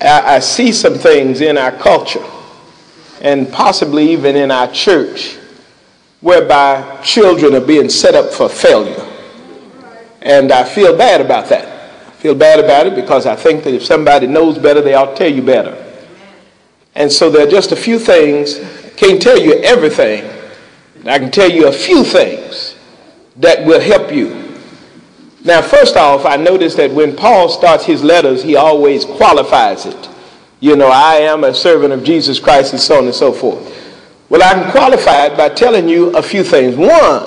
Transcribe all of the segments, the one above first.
I see some things in our culture and possibly even in our church whereby children are being set up for failure. And I feel bad about that. I feel bad about it because I think that if somebody knows better, they ought to tell you better. And so there are just a few things. I can't tell you everything. I can tell you a few things that will help you. Now, first off, I notice that when Paul starts his letters, he always qualifies it. You know, I am a servant of Jesus Christ and so on and so forth. Well, I can qualify it by telling you a few things. One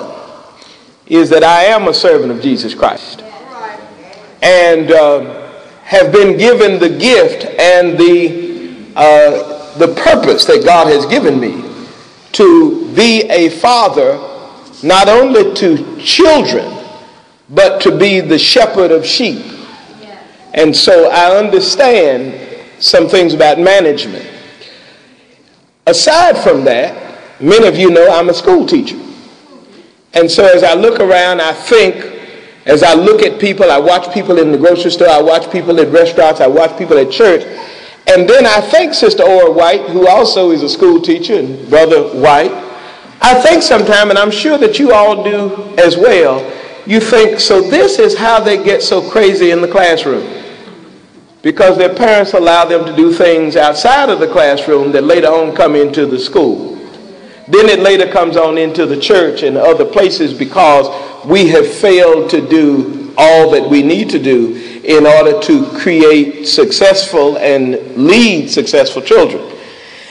is that I am a servant of Jesus Christ and have been given the gift and the purpose that God has given me to be a father, not only to children, but to be the shepherd of sheep. And so I understand some things about management. Aside from that, many of you know I'm a school teacher. And so as I look around, I think, as I look at people, I watch people in the grocery store, I watch people at restaurants, I watch people at church, and then I think Sister Ora White, who also is a school teacher, and Brother White, I think sometime, and I'm sure that you all do as well, you think, so this is how they get so crazy in the classroom. Because their parents allow them to do things outside of the classroom that later on come into the school. Then it later comes on into the church and other places because we have failed to do all that we need to do in order to create successful and lead successful children.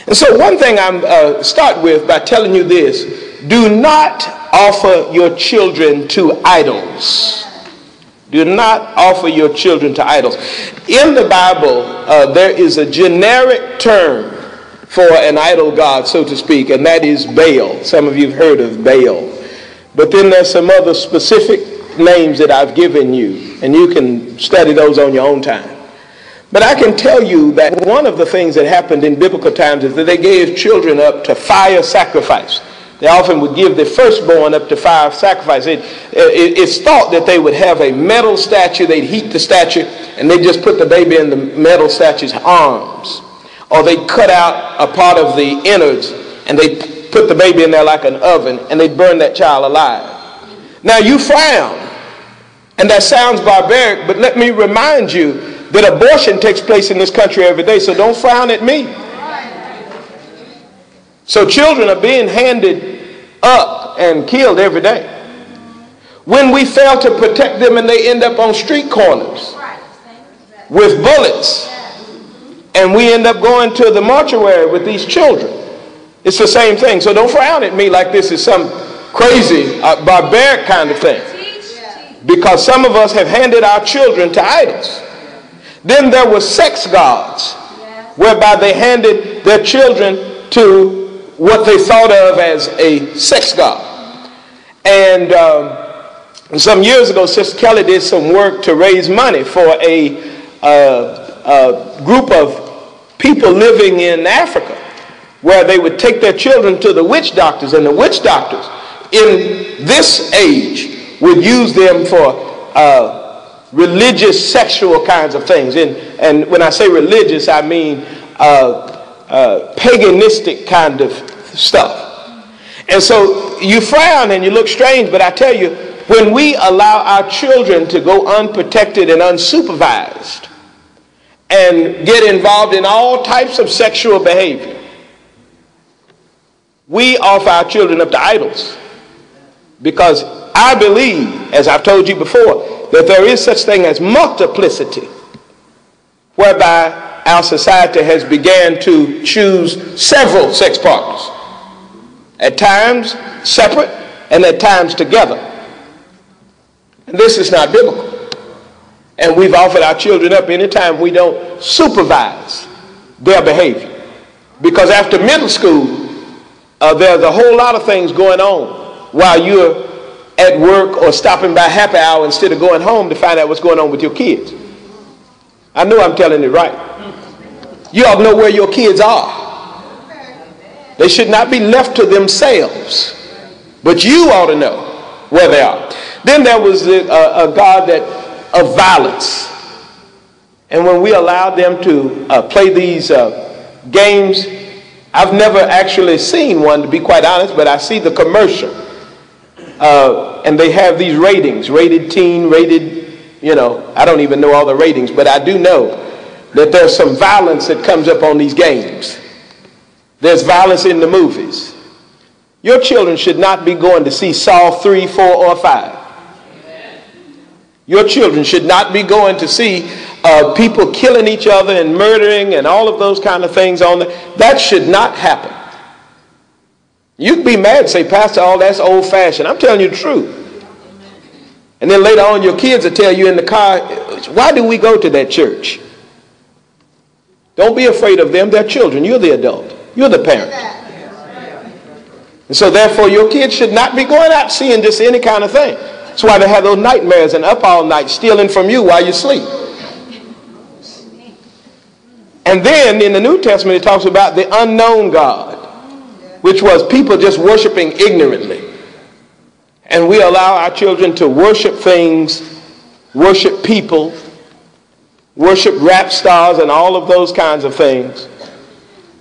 And so one thing I'm start with by telling you this: do not offer your children to idols. Do not offer your children to idols. In the Bible, there is a generic term for an idol god, so to speak, and that is Baal. Some of you have heard of Baal. But then there's some other specific names that I've given you, and you can study those on your own time. But I can tell you that one of the things that happened in biblical times is that they gave children up to fire sacrifice. They often would give their firstborn up to fire sacrifice. It's thought that they would have a metal statue, they'd heat the statue, and they'd just put the baby in the metal statue's arms. Or they'd cut out a part of the innards, and they'd put the baby in there like an oven, and they'd burn that child alive. Now you frown, and that sounds barbaric, but let me remind you that abortion takes place in this country every day, so don't frown at me. So children are being handed up and killed every day. When we fail to protect them and they end up on street corners with bullets, and we end up going to the mortuary with these children, it's the same thing. So don't frown at me like this is some crazy, barbaric kind of thing. Because some of us have handed our children to idols. Then there were sex gods, whereby they handed their children to what they thought of as a sex god. And some years ago, Sister Kelly did some work to raise money for a group of people living in Africa, where they would take their children to the witch doctors, and the witch doctors in this age would use them for religious, sexual kinds of things. And when I say religious, I mean paganistic kind of stuff. And so you frown and you look strange, but I tell you, when we allow our children to go unprotected and unsupervised and get involved in all types of sexual behavior, we offer our children up to idols. Because I believe, as I've told you before, that there is such thing as multiplicity, whereby our society has began to choose several sex partners, at times separate and at times together. And this is not biblical. And we've offered our children up anytime we don't supervise their behavior. Because after middle school, there's a whole lot of things going on while you're at work or stopping by happy hour instead of going home to find out what's going on with your kids. I know I'm telling it right. You ought to know where your kids are. They should not be left to themselves, but you ought to know where they are. Then there was a God of violence. And when we allow them to play these games, I've never actually seen one, to be quite honest, but I see the commercial. And they have these ratings, rated teen, rated, I don't even know all the ratings, but I do know that there's some violence that comes up on these games. There's violence in the movies. Your children should not be going to see Saw 3, 4, or 5. Your children should not be going to see people killing each other and murdering and all of those kind of things on there. That should not happen. You can be mad and say, Pastor, that's old-fashioned. I'm telling you the truth. And then later on your kids will tell you in the car, why do we go to that church? Don't be afraid of them. They're children. You're the adult. You're the parent. And so therefore your kids should not be going out seeing just any kind of thing. That's why they have those nightmares and up all night stealing from you while you sleep. And then in the New Testament it talks about the unknown God, which was people just worshiping ignorantly. And we allow our children to worship things, worship people, worship rap stars and all of those kinds of things.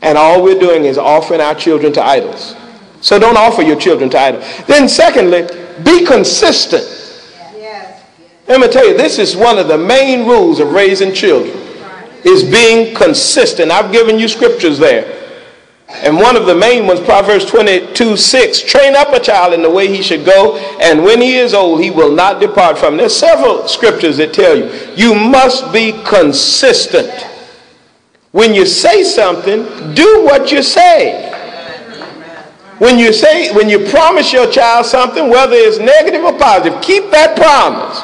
And all we're doing is offering our children to idols. So don't offer your children to idols. Then secondly, be consistent. Let me tell you, this is one of the main rules of raising children, is being consistent. I've given you scriptures there. And one of the main ones, Proverbs 22:6, train up a child in the way he should go, and when he is old, he will not depart from it. There's several scriptures that tell you, you must be consistent. When you say something, do what you say. When you promise your child something, whether it's negative or positive, keep that promise.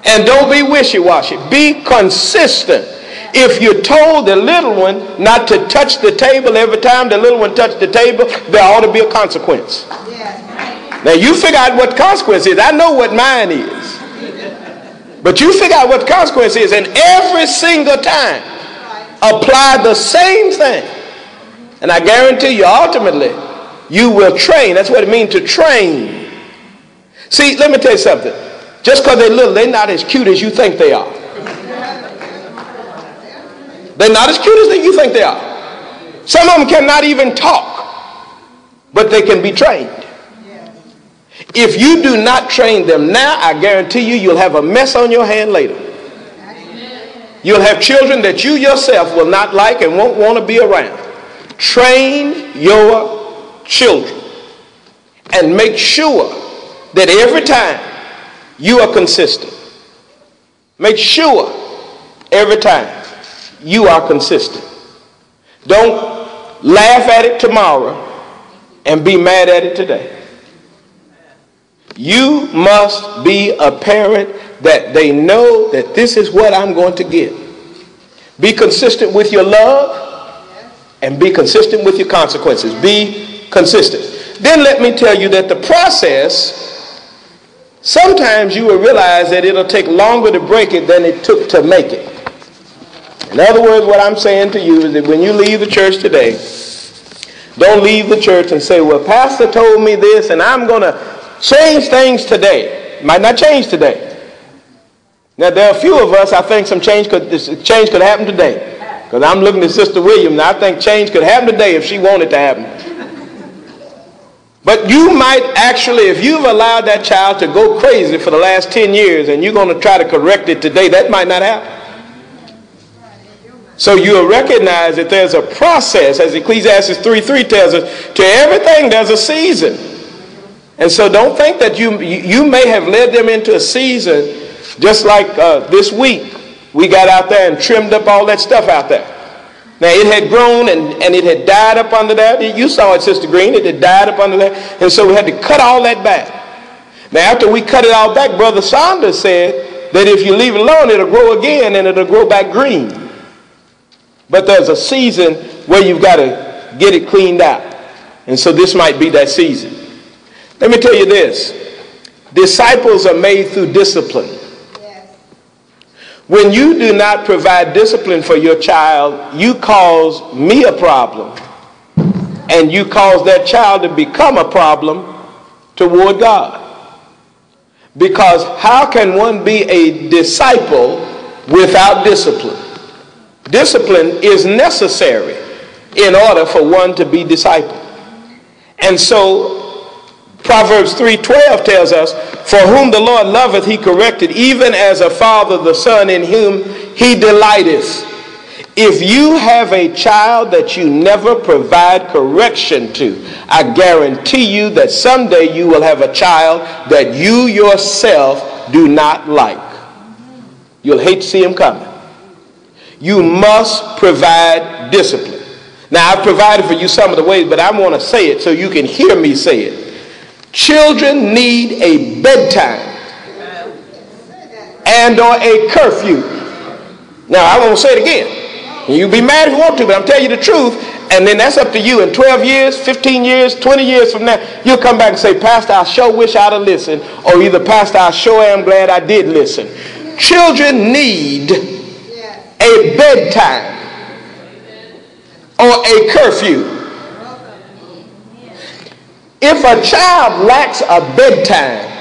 And don't be wishy-washy. Be consistent. If you're told the little one not to touch the table every time the little one touched the table, there ought to be a consequence. Now you figure out what the consequence is. I know what mine is. But you figure out what the consequence is, and every single time apply the same thing. And I guarantee you, ultimately, you will train. That's what it means to train. See, let me tell you something. Just because they're little, they're not as cute as you think they are. They're not as cute as you think they are. Some of them cannot even talk, but they can be trained. If you do not train them now, I guarantee you, you'll have a mess on your hand later. You'll have children that you yourself will not like and won't want to be around. Train your children and make sure that every time you are consistent. Make sure every time you are consistent. Don't laugh at it tomorrow and be mad at it today. You must be a parent that they know that this is what I'm going to get. Be consistent with your love and be consistent with your consequences. Be consistent. Then let me tell you that the process, sometimes you will realize that it'll take longer to break it than it took to make it. In other words, what I'm saying to you is that when you leave the church today, don't leave the church and say, well, Pastor told me this and I'm going to change things today. It might not change today. Now, there are a few of us, I think some change could happen today. Because I'm looking at Sister Williams, and I think change could happen today if she wanted to happen. But you might actually, if you've allowed that child to go crazy for the last 10 years and you're going to try to correct it today, that might not happen. So you'll recognize that there's a process, as Ecclesiastes 3:3 tells us, to everything there's a season. And so don't think that you may have led them into a season just like this week. We got out there and trimmed up all that stuff out there. Now it had grown and it had died up under there. You saw it, Sister Green. It had died up under there. And so we had to cut all that back. Now after we cut it all back, Brother Saunders said that if you leave it alone, it'll grow again and it'll grow back green. But there's a season where you've got to get it cleaned out. And so this might be that season. Let me tell you this. Disciples are made through discipline. Yes. When you do not provide discipline for your child, you cause me a problem. And you cause that child to become a problem toward God. Because how can one be a disciple without discipline? Discipline is necessary in order for one to be discipled. And so Proverbs 3:12 tells us, for whom the Lord loveth he corrected, even as a father the son in whom he delighteth. If you have a child that you never provide correction to, I guarantee you that someday you will have a child that you yourself do not like. You'll hate to see him coming. You must provide discipline. Now, I've provided for you some of the ways, but I want to say it so you can hear me say it. Children need a bedtime and or a curfew. Now, I won't say it again. You be mad if you want to, but I'm telling you the truth, and then that's up to you. In 12 years, 15 years, 20 years from now, you'll come back and say, Pastor, I sure wish I'd have listened, or either, Pastor, I sure am glad I did listen. Children need a bedtime or a curfew. If a child lacks a bedtime,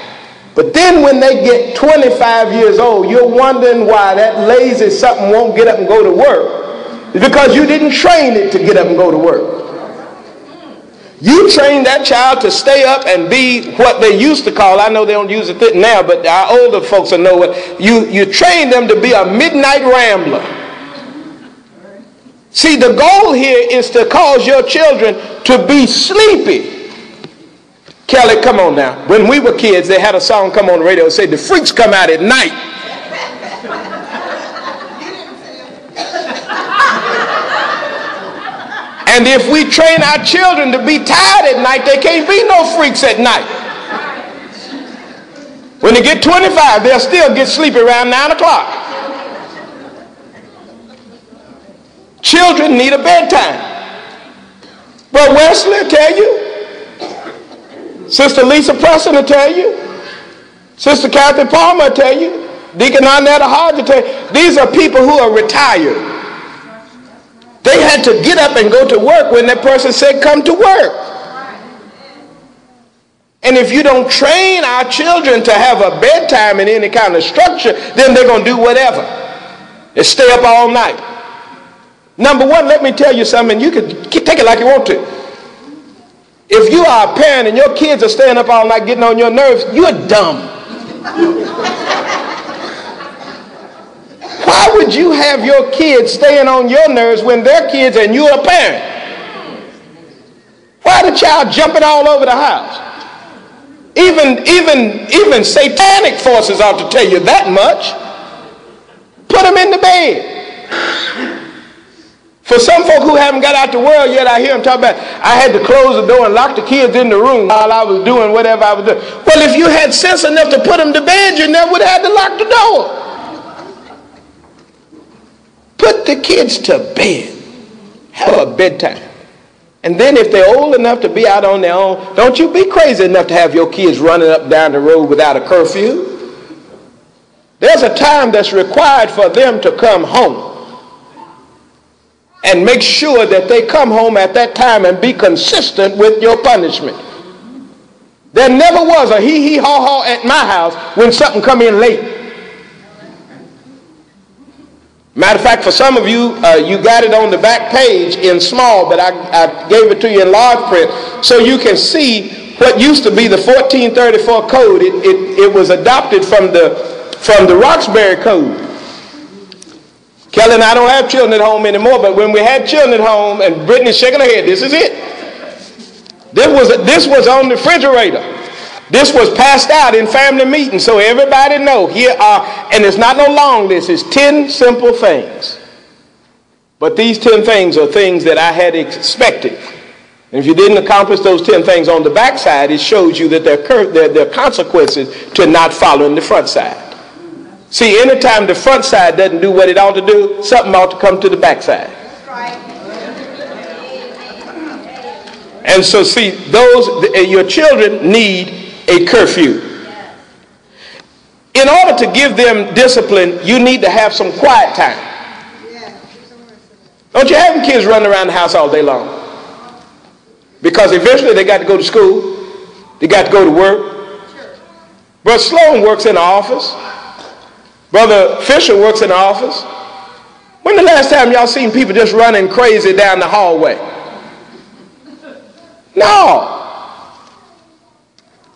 but then when they get 25 years old, you're wondering why that lazy something won't get up and go to work. It's because you didn't train it to get up and go to work. You trained that child to stay up and be what they used to call, I know they don't use it now, but our older folks will know what, you trained them to be a midnight rambler. See, the goal here is to cause your children to be sleepy. Kelly, come on now. When we were kids, they had a song come on the radio that said, the freaks come out at night. And if we train our children to be tired at night, there can't be no freaks at night. When they get 25, they'll still get sleepy around 9 o'clock. Children need a bedtime. But Wesley will tell you. Sister Lisa Preston will tell you. Sister Kathy Palmer will tell you. Deacon Arnetta Hodge will tell you. These are people who are retired. They had to get up and go to work when that person said, come to work. And if you don't train our children to have a bedtime and any kind of structure, then they're going to do whatever. They stay up all night. Number one, let me tell you something. You can take it like you want to. If you are a parent and your kids are staying up all night getting on your nerves, you're dumb. Why would you have your kids staying on your nerves when they're kids and you're a parent? Why the child jumping all over the house? Even satanic forces ought to tell you that much. Put them in the bed. For some folk who haven't got out the world yet, I hear them talk about, I had to close the door and lock the kids in the room while I was doing whatever I was doing. Well, if you had sense enough to put them to bed, you never would have had to lock the door. Put the kids to bed. Have a bedtime. And then if they're old enough to be out on their own, don't you be crazy enough to have your kids running up down the road without a curfew. There's a time that's required for them to come home. And make sure that they come home at that time and be consistent with your punishment. There never was a hee-hee-haw-haw at my house when something come in late. Matter of fact, for some of you, you got it on the back page in small, but I gave it to you in large print so you can see what used to be the 1434 code. It was adopted from the Roxbury Code. Kelly and I don't have children at home anymore, but when we had children at home, and Brittany's shaking her head, this is it. This was on the refrigerator. This was passed out in family meetings, so everybody know. Here are, and it's not no long list, it's 10 simple things. But these 10 things are things that I had expected. And if you didn't accomplish those 10 things on the back side, it shows you that there are consequences to not following the front side. See, anytime the front side doesn't do what it ought to do, something ought to come to the back side. And so see, your children need a curfew. In order to give them discipline, you need to have some quiet time. Don't you have kids running around the house all day long? Because eventually they got to go to school. They got to go to work. Brother Sloan works in the office. Brother Fisher works in the office. When the last time y'all seen people just running crazy down the hallway? No.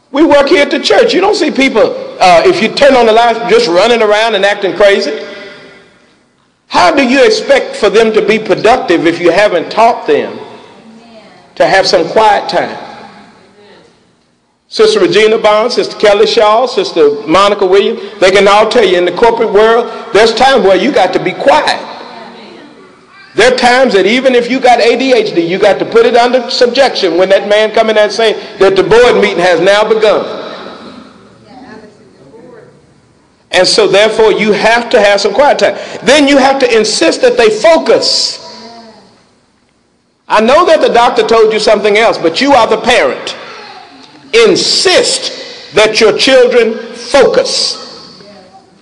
We work here at the church. You don't see people, if you turn on the lights, just running around and acting crazy. How do you expect for them to be productive if you haven't taught them to have some quiet time? Sister Regina Bond, Sister Kelly Shaw, Sister Monica Williams, they can all tell you in the corporate world, there's times where you got to be quiet. There are times that even if you got ADHD, you got to put it under subjection when that man come in and say that the board meeting has now begun. And so therefore you have to have some quiet time. Then you have to insist that they focus. I know that the doctor told you something else, but you are the parent. Insist that your children focus.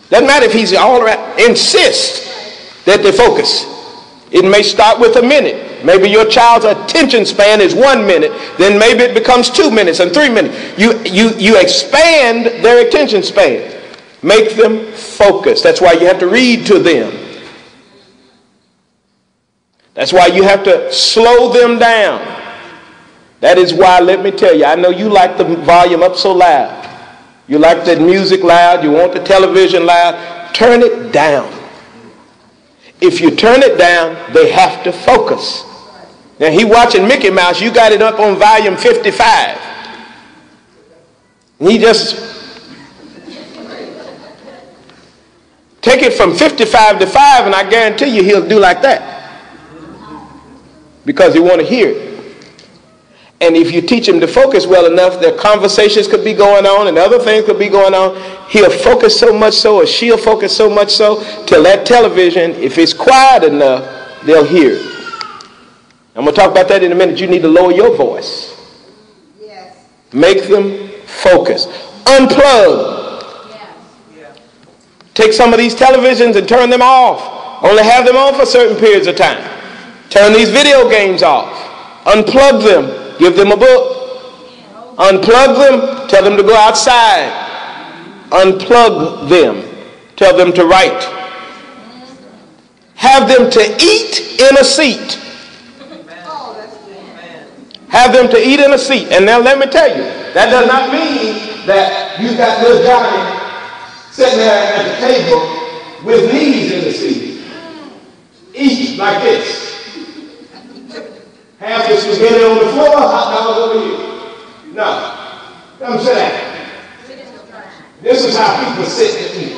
Doesn't matter if he's all around. Insist that they focus. It may start with a minute. Maybe your child's attention span is 1 minute. Then maybe it becomes 2 minutes and 3 minutes. You expand their attention span. Make them focus. That's why you have to read to them. That's why you have to slow them down. That is why, let me tell you, I know you like the volume up so loud. You like the music loud. You want the television loud. Turn it down. If you turn it down, they have to focus. Now, he watching Mickey Mouse. You got it up on volume 55. He just take it from 55 to 5, and I guarantee you he'll do like that because he want to hear it. And if you teach him to focus well enough, their conversations could be going on and other things could be going on. He'll focus so much so, or she'll focus so much so, till that television, if it's quiet enough, they'll hear it. I'm going to talk about that in a minute. You need to lower your voice. Yes. Make them focus. Unplug. Yeah. Take some of these televisions and turn them off. Only have them on for certain periods of time. Turn these video games off. Unplug them. Give them a book. Unplug them. Tell them to go outside. Unplug them. Tell them to write. Have them to eat in a seat. Have them to eat in a seat. And now let me tell you, that does not mean that you got little Johnny sitting there at the table with knees in the seat. Eat like this. Have the spaghetti on the floor, hot dogs over here. No. Come sit down. This is how people sit and eat.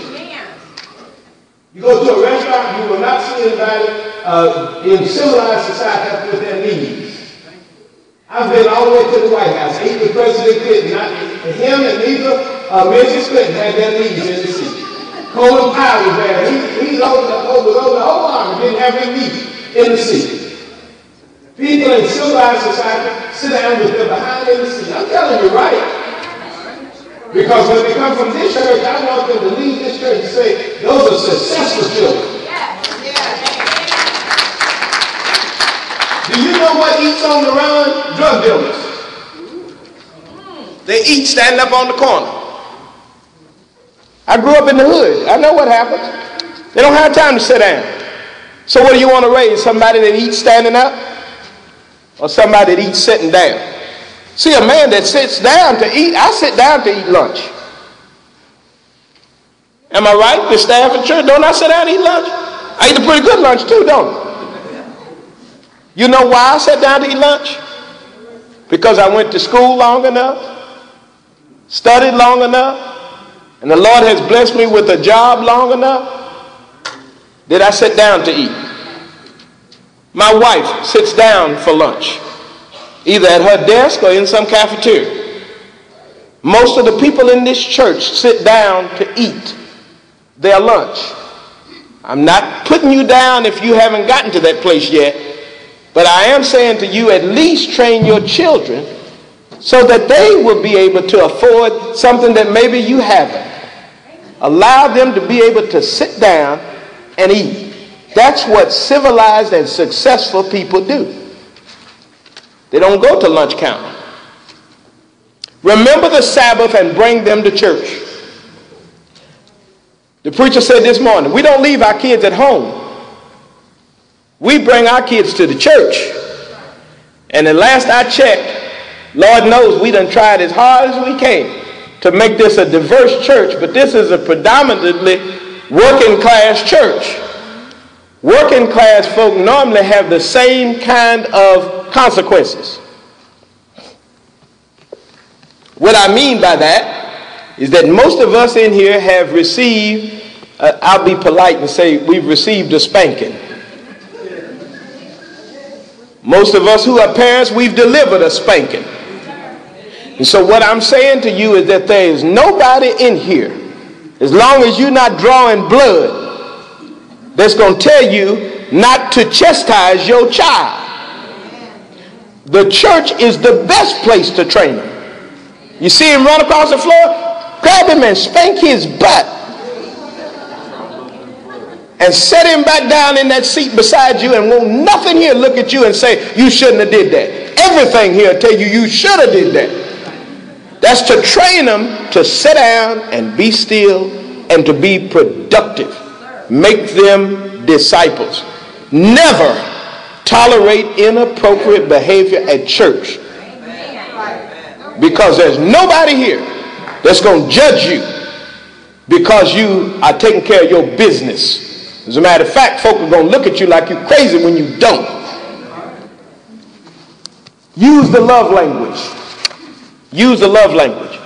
You go to a restaurant, you will not see anybody in civilized society with their knees. I've been all the way to the White House. I eat with President Clinton. Him and neither Mrs. Clinton had their knees in the seat. Colin Powell was there. He's over the whole arm, didn't have his knees in the seat. People in civilized society sit down with their behind in the seat. I'm telling you, right? Because when they come from this church, I want them to leave this church and say, those are successful children. Do you know what eats on the run? Drug dealers. They eat standing up on the corner. I grew up in the hood. I know what happens. They don't have time to sit down. So what do you want to raise? Somebody that eats standing up? Or somebody that eats sitting down? See, a man that sits down to eat, I sit down to eat lunch. Am I right? The staff at church, don't I sit down to eat lunch? I eat a pretty good lunch too, don't I? You know why I sat down to eat lunch? Because I went to school long enough, studied long enough, and the Lord has blessed me with a job long enough that I sit down to eat. My wife sits down for lunch, either at her desk or in some cafeteria. Most of the people in this church sit down to eat their lunch. I'm not putting you down if you haven't gotten to that place yet, but I am saying to you, at least train your children so that they will be able to afford something that maybe you haven't. Allow them to be able to sit down and eat. That's what civilized and successful people do. They don't go to lunch counter. Remember the Sabbath and bring them to church. The preacher said this morning, we don't leave our kids at home. We bring our kids to the church. And the last I checked, Lord knows we done tried as hard as we can to make this a diverse church, but this is a predominantly working class church. Working class folk normally have the same kind of consequences. What I mean by that is that most of us in here have received, I'll be polite and say we've received a spanking. Most of us who are parents, we've delivered a spanking. And so what I'm saying to you is that there is nobody in here, as long as you're not drawing blood, that's going to tell you not to chastise your child. The church is the best place to train him. You see him run across the floor, grab him and spank his butt. And set him back down in that seat beside you, and won't nothing here look at you and say, you shouldn't have did that. Everything here will tell you, you should have did that. That's to train them to sit down and be still and to be productive. Make them disciples. Never tolerate inappropriate behavior at church, because there's nobody here that's going to judge you because you are taking care of your business. As a matter of fact, folk are going to look at you like you're crazy when you don't. Use the love language. Use the love language.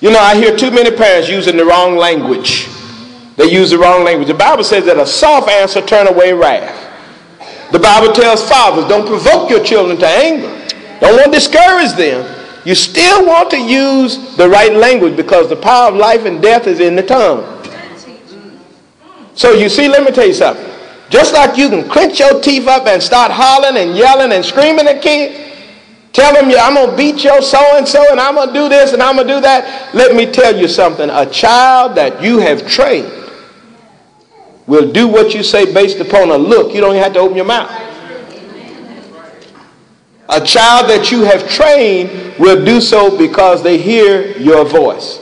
You know, I hear too many parents using the wrong language. They use the wrong language. The Bible says that a soft answer turn away wrath. The Bible tells fathers, don't provoke your children to anger. Don't want to discourage them. You still want to use the right language, because the power of life and death is in the tongue. So you see, let me tell you something. Just like you can clench your teeth up and start hollering and yelling and screaming at kids, tell them, I'm going to beat your so-and-so and I'm going to do this and I'm going to do that. Let me tell you something. A child that you have trained will do what you say based upon a look. You don't even have to open your mouth. A child that you have trained will do so because they hear your voice.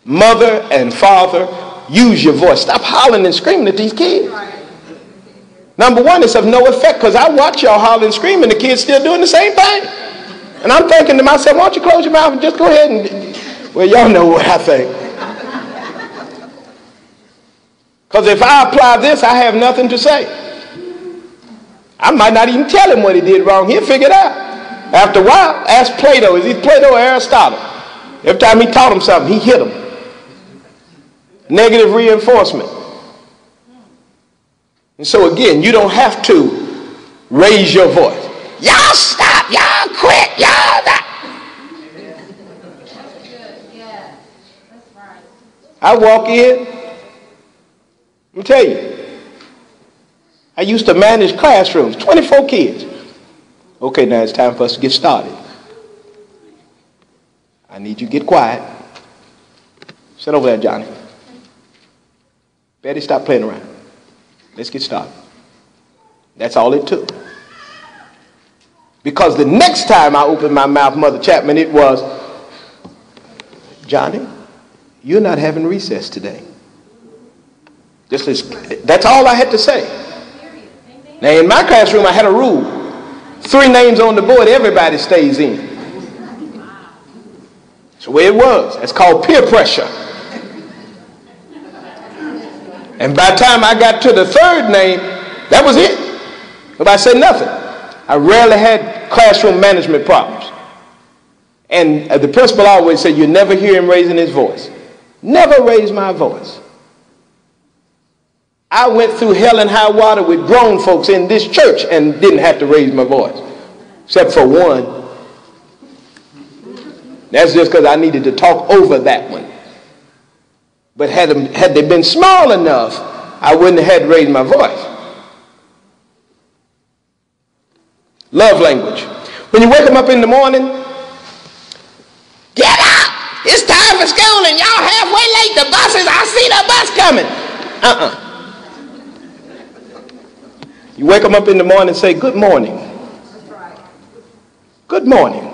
Mother and father, use your voice. Stop hollering and screaming at these kids. Number one, it's of no effect, because I watch y'all hollering and screaming, the kids still doing the same thing. And I'm thinking to myself, why don't you close your mouth and just go ahead and, well, y'all know what I think. Because if I apply this, I have nothing to say. I might not even tell him what he did wrong. He'll figure it out. After a while, ask Plato. Is he Plato or Aristotle? Every time he taught him something, he hit him. Negative reinforcement. And so again, you don't have to raise your voice. Y'all stop. Y'all quit. Y'all stop. I walk in. Let me tell you. I used to manage classrooms, 24 kids. Okay, now it's time for us to get started. I need you to get quiet. Sit over there, Johnny. Betty, stop playing around. Let's get started. That's all it took. Because the next time I opened my mouth, Mother Chapman, it was, Johnny, you're not having recess today. That's all I had to say. Now, in my classroom, I had a rule. 3 names on the board, everybody stays in. That's the way it was. It's called peer pressure. And by the time I got to the 3rd name, that was it. Nobody said nothing. I rarely had classroom management problems. And the principal always said, you never hear him raising his voice. Never raise my voice. I went through hell and high water with grown folks in this church and didn't have to raise my voice. Except for one. That's just because I needed to talk over that one. But had they been small enough, I wouldn't have had to raise my voice. Love language. When you wake them up in the morning, get up! It's time for school and y'all halfway late. The buses, I see the bus coming. You wake them up in the morning and say, good morning. Good morning.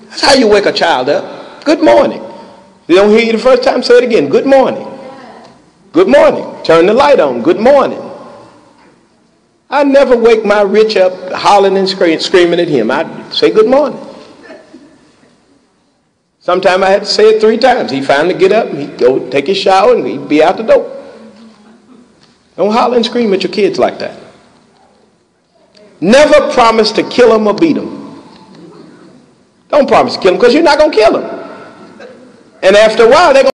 That's how you wake a child up. Good morning. They don't hear you the first time, say it again. Good morning. Good morning. Turn the light on. Good morning. I never wake my Rich up hollering and screaming at him. I'd say good morning. Sometimes I had to say it 3 times. He'd finally get up and he'd go take his shower and he'd be out the door. Don't holler and scream at your kids like that. Never promise to kill them or beat them. Don't promise to kill them because you're not going to kill them. And after a while, they're going